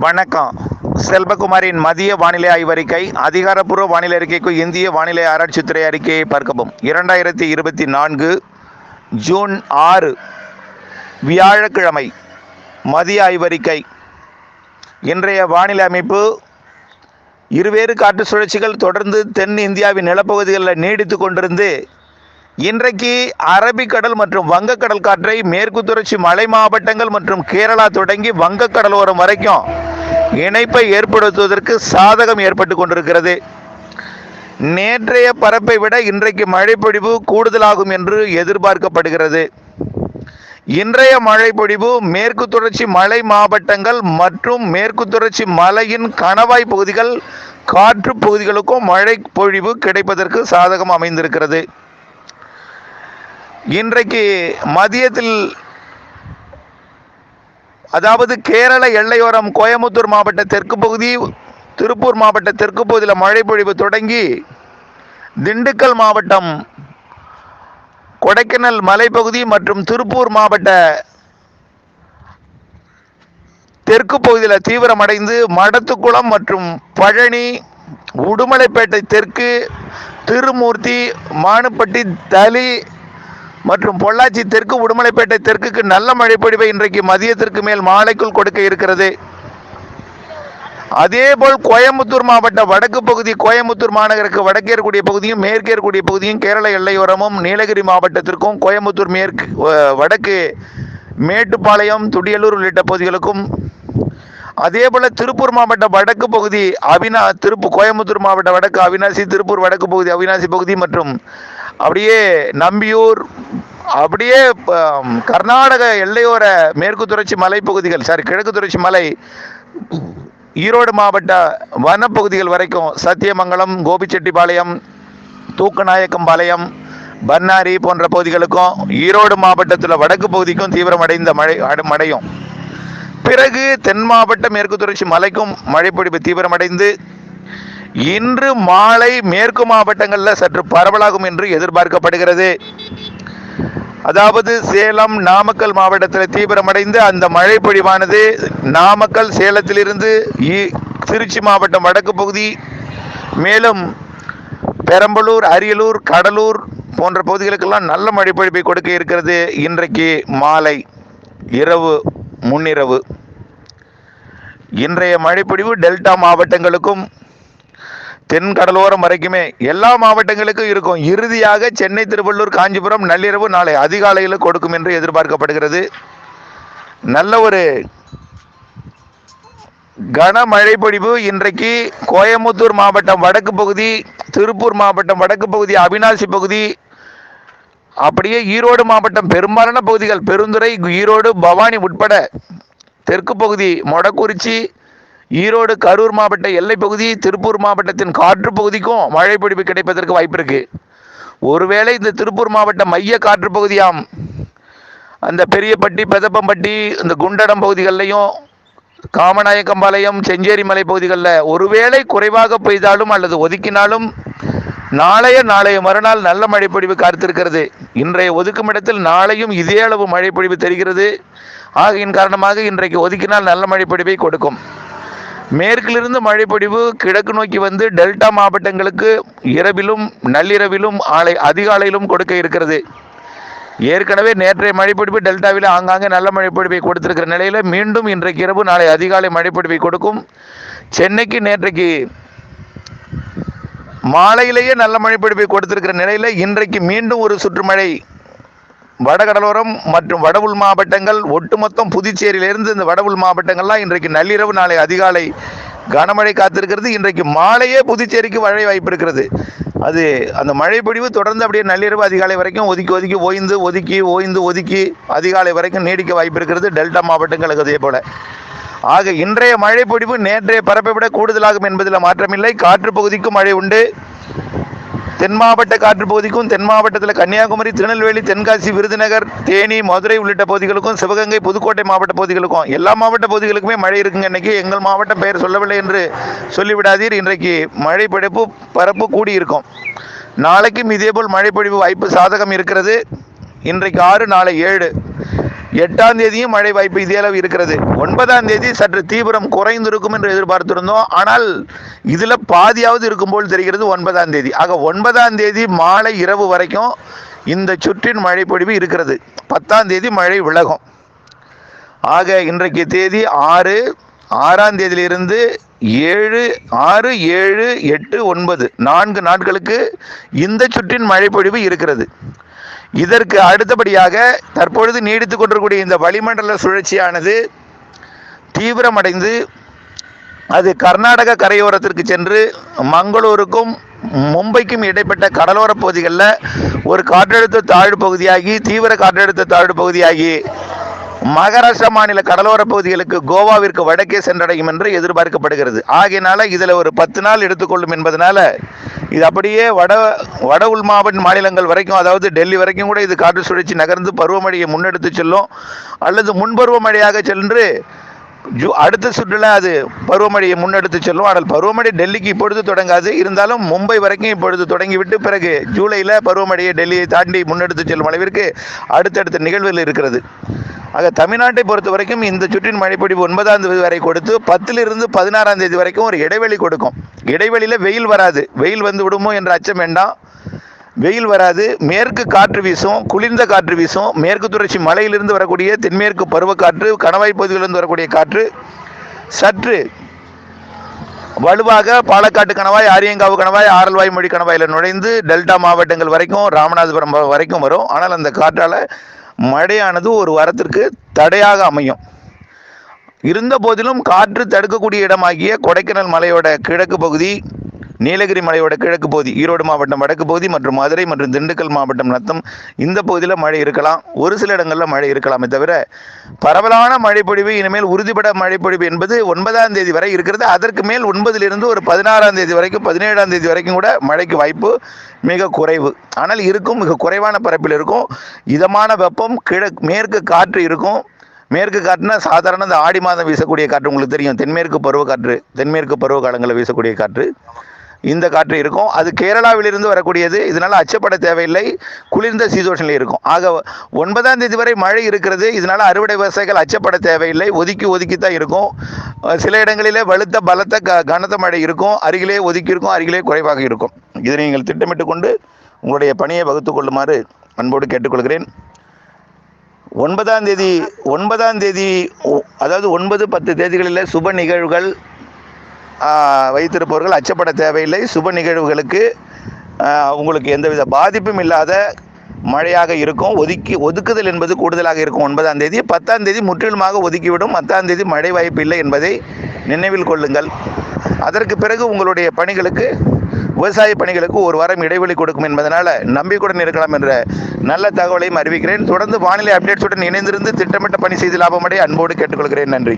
வணக்கம். செல்வகுமாரின் மதிய வானிலை ஆய்வறிக்கை. அதிகாரப்பூர்வ வானிலை அறிக்கைக்கு இந்திய வானிலை ஆராய்ச்சித்துறை அறிக்கையை பார்க்கவும். 2024 ஜூன் 6 வியாழக்கிழமை மதிய ஆய்வறிக்கை. இன்றைய வானிலை அமைப்பு: இருவேறு காற்று சுழற்சிகள் தொடர்ந்து தென் இந்தியாவின் நிலப்பகுதிகளில் நீடித்து கொண்டிருந்து இன்றைக்கு அரபிக்கடல் மற்றும் வங்கக்கடல் காற்றை மேற்கு தொடர்ச்சி மலை மாவட்டங்கள் மற்றும் கேரளா தொடங்கி வங்கக்கடலோரம் வரைக்கும் இணைப்பை ஏற்படுத்துவதற்கு சாதகம் ஏற்பட்டு கொண்டிருக்கிறது. நேற்றைய பரப்பை விட இன்றைக்கு மழைப்பொழிவு கூடுதலாகும் என்று எதிர்பார்க்கப்படுகிறது. இன்றைய மழைப்பொழிவு மேற்கு தொடர்ச்சி மலை மாவட்டங்கள் மற்றும் மேற்கு தொடர்ச்சி மலையின் கணவாய் பகுதிகள் காற்று பகுதிகளுக்கும் மழை பொழிவு கிடைப்பதற்கு சாதகம் அமைந்திருக்கிறது. இன்றைக்கு மதியத்தில், அதாவது கேரள எல்லையோரம் கோயமுத்தூர் மாவட்ட தெற்கு பகுதி, திருப்பூர் மாவட்ட தெற்கு பகுதியில் மழை பொழிவு தொடங்கி திண்டுக்கல் மாவட்டம், கொடைக்கானல் மலைப்பகுதி மற்றும் திருப்பூர் மாவட்ட தெற்கு பகுதியில் தீவிரமடைந்து மடத்துக்குளம் மற்றும் பழனி, உடுமலைப்பேட்டை தெற்கு, திருமூர்த்தி, மானுப்பட்டி, தளி மற்றும் பொள்ளாச்சி தெற்கு, உடுமலைப்பேட்டை தெற்குக்கு நல்ல மழைப்பொழிவை இன்றைக்கு மதியத்திற்கு மேல் மாலைக்குள் கொடுக்க இருக்கிறது. அதேபோல் கோயமுத்தூர் மாவட்ட வடக்கு பகுதி, கோயமுத்தூர் மாநகருக்கு வடக்கே இருக்கக்கூடிய பகுதியும் மேற்கே இருக்கக்கூடிய பகுதியும், கேரள எல்லையோரமும் நீலகிரி மாவட்டத்திற்கும் கோயமுத்தூர் மேற்கு வடக்கு மேட்டுப்பாளையம், துடியலூர் உள்ளிட்ட பகுதிகளுக்கும், அதேபோல் திருப்பூர் மாவட்ட வடக்கு பகுதி கோயமுத்தூர் மாவட்ட வடக்கு அவினாசி, திருப்பூர் வடக்கு பகுதி அவினாசி பகுதி மற்றும் அப்படியே நம்பியூர், அப்படியே கர்நாடக எல்லையோர மேற்கு தொடர்ச்சி மலைப்பகுதிகள், கிழக்கு தொடர்ச்சி மலை, ஈரோடு மாவட்ட வனப்பகுதிகள் வரைக்கும், சத்தியமங்கலம், கோபிச்செட்டிப்பாளையம், தூக்கநாயக்கம்பாளையம், பன்னாரி போன்ற பகுதிகளுக்கும், ஈரோடு மாவட்டத்தில் வடக்கு பகுதிக்கும் தீவிரமடைந்த மழையும், பிறகு தென் மாவட்ட மேற்கு தொடர்ச்சி மலைக்கும் மழைப்பொழிவு தீவிரமடைந்து இன்று மாலை மேற்கு மாவட்டங்களில் சற்று பரவலாகும் என்று எதிர்பார்க்கப்படுகிறது. அதாவது சேலம், நாமக்கல் மாவட்டத்தில் தீவிரமடைந்து அந்த மழைப்பொழிவானது நாமக்கல், சேலத்திலிருந்து திருச்சி மாவட்டம் வடக்கு பகுதி, மேலும் பெரம்பலூர், அரியலூர், கடலூர் போன்ற பகுதிகளுக்கெல்லாம் நல்ல மழைப்பொழிவை கொடுக்க இருக்கிறது. இன்றைக்கு மாலை, இரவு, முன்னிரவு இன்றைய மழைப்பொழிவு டெல்டா மாவட்டங்களுக்கும் தென் கடலோரம் வரைக்குமே எல்லா மாவட்டங்களுக்கும் இருக்கும். இறுதியாக சென்னை, திருவள்ளூர், காஞ்சிபுரம் நள்ளிரவு நாளை அதிகாலையில் கொடுக்கும் என்று எதிர்பார்க்கப்படுகிறது. நல்ல ஒரு கனமழை பொழிவு இன்றைக்கு கோயமுத்தூர் மாவட்டம் வடக்கு பகுதி, திருப்பூர் மாவட்டம் வடக்கு பகுதி, அவினாசி பகுதி, அப்படியே ஈரோடு மாவட்டம் பெரும்பாலான பகுதிகள், பெருந்துறை, ஈரோடு, பவானி உட்பட தெற்கு பகுதி, மொடக்குறிச்சி, ஈரோடு, கரூர் மாவட்ட எல்லை பகுதி, திருப்பூர் மாவட்டத்தின் காற்று பகுதிக்கும் மழை பொழிவு கிடைப்பதற்கு வாய்ப்பு இருக்கு. ஒருவேளை இந்த திருப்பூர் மாவட்ட மைய காற்று பகுதியாம் அந்த பெரியப்பட்டி, பெதப்பம்பட்டி, இந்த குண்டடம் பகுதிகளிலையும், காமநாயக்கம்பாளையம், செஞ்சேரி மலை பகுதிகளில் ஒருவேளை குறைவாக பெய்தாலும் அல்லது ஒதுக்கினாலும் நாளைய மறுநாள் நல்ல மழைப்பொழிவு காத்திருக்கிறது. இன்றைய ஒதுக்கும் இடத்தில் நாளையும் இதே அளவு மழைப்பொழிவு தெரிகிறது. ஆகையின் காரணமாக இன்றைக்கு ஒதுக்கினால் நல்ல மழைப்பொழிவை கொடுக்கும். மேற்கிலிருந்து மழைப்பொழிவு கிழக்கு நோக்கி வந்து டெல்டா மாவட்டங்களுக்கு இரவிலும் நள்ளிரவிலும் அதிகாலையிலும் கொடுக்க இருக்கிறது. ஏற்கனவே நேற்றைய மழைப்பொழிவு டெல்டாவில் ஆங்காங்கே நல்ல மழைப்பொழிவை கொடுத்திருக்கிற நிலையில் மீண்டும் இன்றைக்கு இரவு நாளை அதிகாலை மழைப்பொழிவை கொடுக்கும். சென்னைக்கு நேற்றைக்கு மாலையிலேயே நல்ல மழைப்பொழிவை கொடுத்திருக்கிற நிலையில் இன்றைக்கு மீண்டும் ஒரு சுற்றுமழை வடகடலோரம் மற்றும் வட உள் மாவட்டங்கள், ஒட்டுமொத்தம் புதுச்சேரியிலிருந்து இந்த வட உள் மாவட்டங்கள்லாம் இன்றைக்கு நள்ளிரவு நாளை அதிகாலை கனமழை காத்திருக்கிறது. இன்றைக்கு மாலையே புதுச்சேரிக்கு மழை வாய்ப்பு இருக்கிறது. அது அந்த மழைப்பொழிவு தொடர்ந்து அப்படியே நள்ளிரவு அதிகாலை வரைக்கும் ஒதுக்கி அதிகாலை வரைக்கும் நீடிக்க வாய்ப்பு இருக்கிறது. டெல்டா மாவட்டங்களுக்கு அதே போல. ஆக இன்றைய மழைப்பொழிவு நேற்றைய பரப்பை விட கூடுதலாகும் என்பதில் மாற்றமில்லை. காற்று பகுதிக்கும் மழை உண்டு. தென் மாவட்ட காற்று பகுதிக்கும், தென் மாவட்டத்தில் கன்னியாகுமரி, திருநெல்வேலி, தென்காசி, விருதுநகர், தேனி, மதுரை உள்ளிட்ட பகுதிகளுக்கும், சிவகங்கை, புதுக்கோட்டை மாவட்ட பகுதிகளுக்கும், எல்லா மாவட்ட பகுதிகளுக்குமே மழை இருக்குங்க. இன்னைக்கு எங்கள் மாவட்டம் பெயர் சொல்லவில்லை என்று சொல்லிவிடாதீர். இன்றைக்கு மழை பரப்பு கூடியிருக்கும். நாளைக்கும் இதேபோல் மழைப்பொழிவு வாய்ப்பு சாதகம் இருக்கிறது. இன்றைக்கு 6, நாளை 7 8ஆம் தேதியும் மழை வாய்ப்பு இதே அளவு இருக்கிறது. 9ஆம் தேதி சற்று தீவிரம் குறைந்திருக்கும் என்று எதிர்பார்த்திருந்தோம். ஆனால் இதில் பாதியாவது இருக்கும் போல் தெரிகிறது 9ஆம் தேதி. ஆக 9ஆம் தேதி மாலை இரவு வரைக்கும் இந்த சுற்றின் மழை பொழிவு இருக்கிறது. 10ஆம் தேதி மழை விலகும். ஆக இன்றைக்கு தேதி 6ஆம் தேதியிலிருந்து 7, 6, 7, 8, 9 4 நாட்களுக்கு இந்த சுற்றின் மழை பொழிவு இருக்கிறது. இதற்கு அடுத்தபடியாக தற்பொழுது நீடித்துக் கொண்டிருக்கூடிய இந்த வளிமண்டல சுழற்சியானது தீவிரமடைந்து அது கர்நாடக கரையோரத்திற்கு சென்று மங்களூருக்கும் மும்பைக்கும் இடைப்பட்ட கடலோர பகுதிகளில் ஒரு காற்றழுத்த தாழ்வு பகுதியாகி தீவிர காற்றழுத்த தாழ்வு பகுதியாகி மகாராஷ்டிரா மாநில கடலோர பகுதிகளுக்கு கோவாவிற்கு வடக்கே சென்றடையும் என்று எதிர்பார்க்கப்படுகிறது. ஆகையினால இதில் ஒரு 10 நாள் எடுத்துக்கொள்ளும் என்பதனால இது அப்படியே வட உள் மாநிலங்கள் வரைக்கும், அதாவது டெல்லி வரைக்கும் கூட இது காற்று சுழற்சி நகர்ந்து பருவமழையை முன்னெடுத்து செல்லும். அல்லது முன்பருவமழையாக சென்று அடுத்த சுற்றுல அது பருவமழையை முன்னெடுத்து செல்லும். ஆனால் பருவமழை டெல்லிக்கு இப்பொழுது தொடங்காது. இருந்தாலும் மும்பை வரைக்கும் இப்பொழுது தொடங்கிவிட்டு பிறகு ஜூலையில் பருவமழையை டெல்லியை தாண்டி முன்னெடுத்து செல்லும் அளவிற்கு அடுத்தடுத்த நிகழ்வுகள் இருக்கிறது. ஆக தமிழ்நாட்டை பொறுத்த வரைக்கும் இந்த சுற்றின் மழைப்பொழிவு 9ஆம் தேதி வரை கொடுத்து 10லிருந்து 16ஆம் தேதி வரைக்கும் ஒரு இடைவெளி கொடுக்கும். இடைவெளியில் வெயில் வராது. வெயில் வந்து விடுமோ என்ற அச்சம் வேண்டாம். வெயில் வராது. மேற்கு காற்று வீசும், குளிர்ந்த காற்று வீசும். மேற்கு தொடர்ச்சி மலையிலிருந்து வரக்கூடிய தென்மேற்கு பருவக்காற்று, கணவாய் பகுதியிலிருந்து வரக்கூடிய காற்று சற்று வலுவாக பாலக்காட்டு கணவாய், ஆரியங்காவு கணவாய், ஆரல்வாய் மொழி கணவாயில் நுழைந்து டெல்டா மாவட்டங்கள் வரைக்கும் ராமநாதபுரம் வரைக்கும் வரும். ஆனால் அந்த காற்றால் மழையானது ஒரு வாரத்திற்கு தடையாக அமையும். இருந்த போதிலும் காற்று தடுக்கக்கூடிய இடமாகிய கொடைக்கானல் மலையோட கிழக்கு பகுதி, நீலகிரி மலையோட கிழக்கு பகுதி, ஈரோடு மாவட்டம் வடக்கு பகுதி மற்றும் மதுரை மற்றும் திண்டுக்கல் மாவட்டம் நத்தம் இந்த பகுதியில் மழை இருக்கலாம். ஒரு சில இடங்களில் மழை இருக்கலாமே தவிர பரவலான மழைப்பொழிவு இனிமேல் உறுதிப்பட மழைப்பொழிவு என்பது 9ஆம் தேதி வரை இருக்கிறது. அதற்கு மேல் 9லிருந்து ஒரு 16ஆம் தேதி வரைக்கும் 17ஆம் தேதி வரைக்கும் கூட மழைக்கு வாய்ப்பு மிக குறைவு. ஆனால் இருக்கும், மிக குறைவான பரப்பில் இருக்கும். இதமான வெப்பம், மேற்கு காற்று இருக்கும். மேற்கு காற்றுனா சாதாரண இந்த ஆடி மாதம் வீசக்கூடிய காற்று உங்களுக்கு தெரியும். தென்மேற்கு பருவக்காற்று, தென்மேற்கு பருவ காலங்களில் வீசக்கூடிய காற்று, இந்த காற்று இருக்கும். அது கேரளாவிலிருந்து வரக்கூடியது. இதனால் அச்சப்பட தேவையில்லை. குளிர்ந்த சீதோஷனில் இருக்கும். ஆக 9ஆம் தேதி வரை மழை இருக்கிறது. இதனால் அறுவடை விவசாயிகள் அச்சப்பட தேவையில்லை. ஒதுக்கி தான் இருக்கும். சில இடங்களிலே வலுத்த பலத்த கனத்த மழை இருக்கும். அருகிலே ஒதுக்கி இருக்கும், அருகிலே குறைவாக இருக்கும். இதை நீங்கள் திட்டமிட்டு கொண்டு உங்களுடைய பணியை வகுத்து கொள்ளுமாறு அன்போடு கேட்டுக்கொள்கிறேன். 9ஆம் தேதி அதாவது 9, 10 தேதிகளில் சுப நிகழ்வுகள் வைத்திருப்பவர்கள் அச்சப்பட தேவையில்லை. சுப நிகழ்வுகளுக்கு உங்களுக்கு எந்தவித பாதிப்பும் இல்லாத மழையாக இருக்கும். ஒதுக்குதல் என்பது கூடுதலாக இருக்கும் 9ஆம் தேதி. 10ஆம் தேதி முற்றிலுமாக ஒதுக்கிவிடும். 10ஆம் தேதி மழை வாய்ப்பு இல்லை என்பதை நினைவில் கொள்ளுங்கள். அதற்கு பிறகு உங்களுடைய பணிகளுக்கு, விவசாய பணிகளுக்கு ஒரு வாரம் இடைவெளி கொடுக்கும் என்பதனால் நம்பிக்கையுடன் இருக்கலாம் என்ற நல்ல தகவலையும் அறிவிக்கிறேன். தொடர்ந்து வானிலை அப்டேட்ஸுடன் இணைந்திருந்து திட்டமிட்ட பணி செய்து லாபமடைய அன்போடு கேட்டுக்கொள்கிறேன். நன்றி.